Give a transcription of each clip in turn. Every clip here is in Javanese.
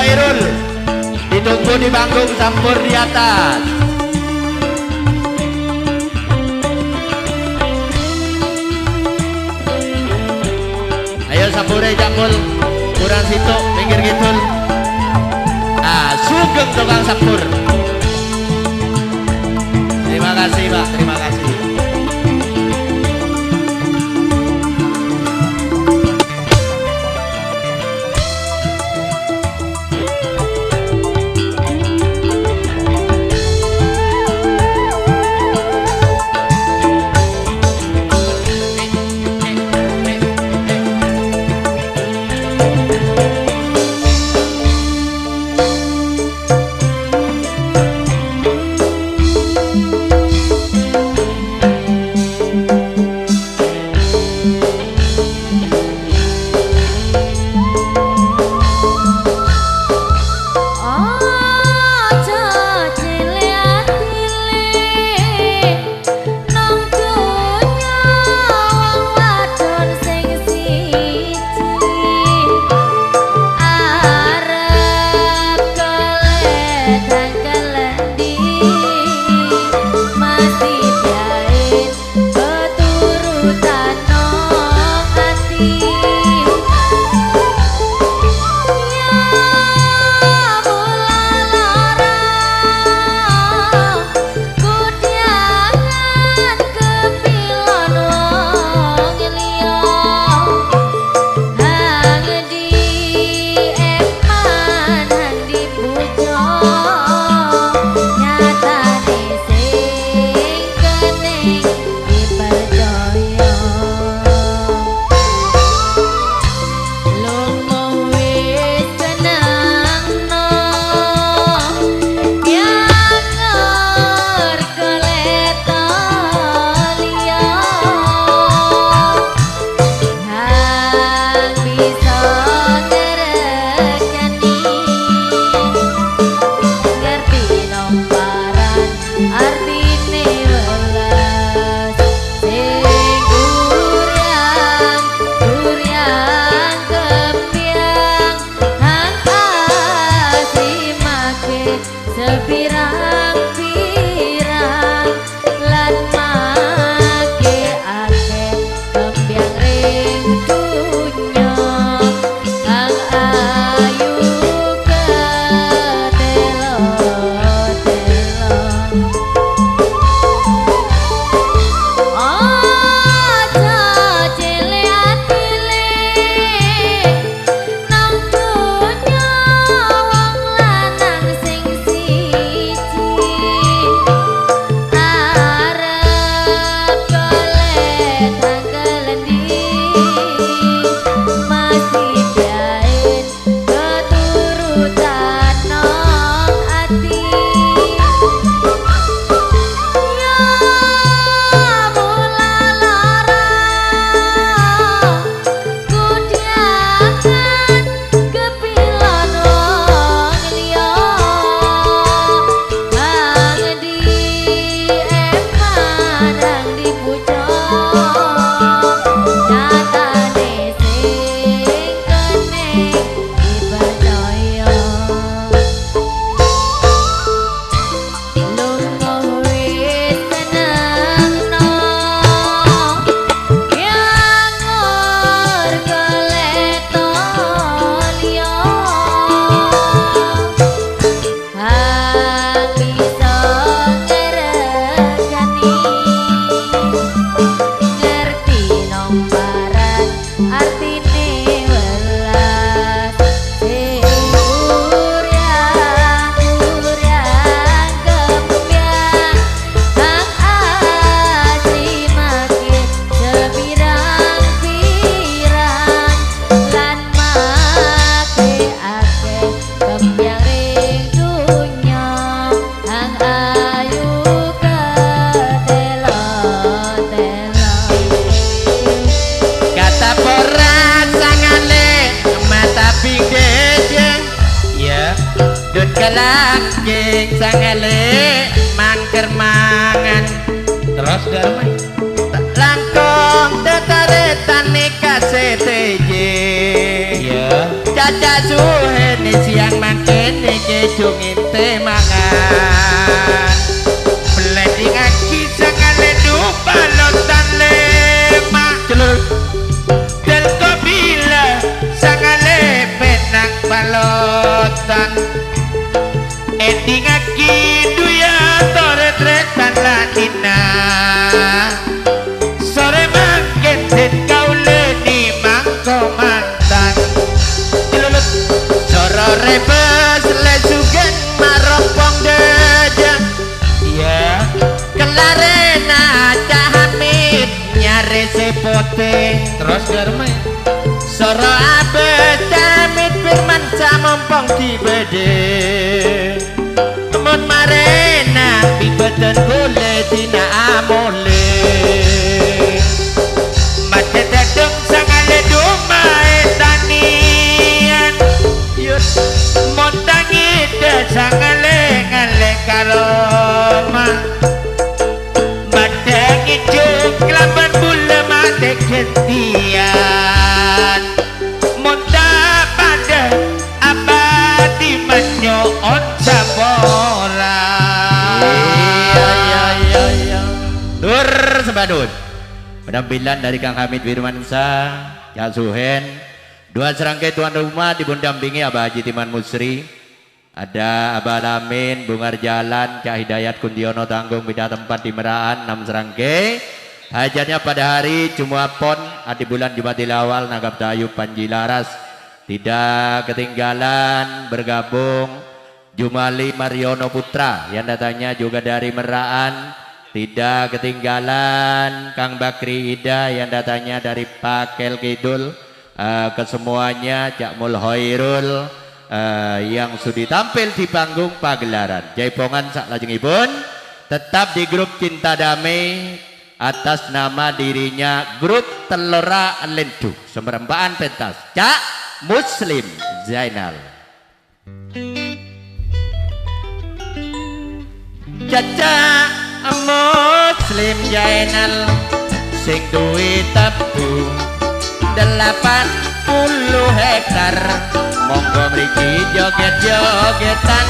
Irul. Ditunggu di panggung Sampur di atas. Ayo Sampure Jamul, kurang situ, pinggir gitu. Sugeng tukang Sampur. Terima kasih Pak, terima kasih. Lagi sangale mangker mangan terus darmai langkong tetaretan nikah CTJ ya caca suhe ini siang makin iki junginte mangan blending aki sangale dupa lontan lemak celur del kobila sangale penang balotan ending aki duya tore tretan lanina sore makin den kaule di mangko mantan cilulut soro rebes le sugeng marompong dejang iya kelarena cahamit nyare sepote terus garmai soro abet camit firman samompong di bede mon marena bibeten gole tina amole mate dadung sangale dumae tanian yut montangi de sangale ngale karoma badangi juk kelaban bule mate kentian monta pada abadi manyo on sabora iya dur sebadun penampilan dari Kang Hamid Wirmansa Cak Suhen dua serangkai tuan rumah didampingi Abah Haji Timan Musri ada Abah Lamin Bungar Jalan Cak Hidayat Kundiono Tanggung beda tempat di Meraan 6 serangkai hajatnya pada hari Jumat Pon adi bulan Jumatil Awal Nagap Tayu Panji Laras tidak ketinggalan bergabung Jumali Mariono Putra yang datangnya juga dari Meraan tidak ketinggalan Kang Bakri Ida yang datangnya dari Pakel Kidul kesemuanya Cak Mul Hoirul yang sudah tampil di panggung pagelaran Jaipongan sak lajengipun tetap di grup Cinta Damai atas nama dirinya grup Telora Lendu semerempaan pentas Cak Muslim Zainal Caca Muslim Zainal sing duwe tebu 80 hektar monggo mriki joget-jogetan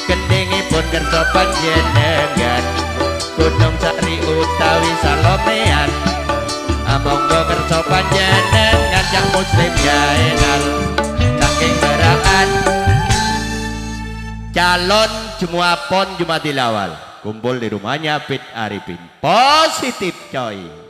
kendhingipun kersa panjenengan Gunung Sari utawi Salomean monggo kersa panjenengan Cak Muslim Zainal saking Meraan calon Jumuapon Jumatil Awal kumpul di rumahnya Pit Arifin positif coy.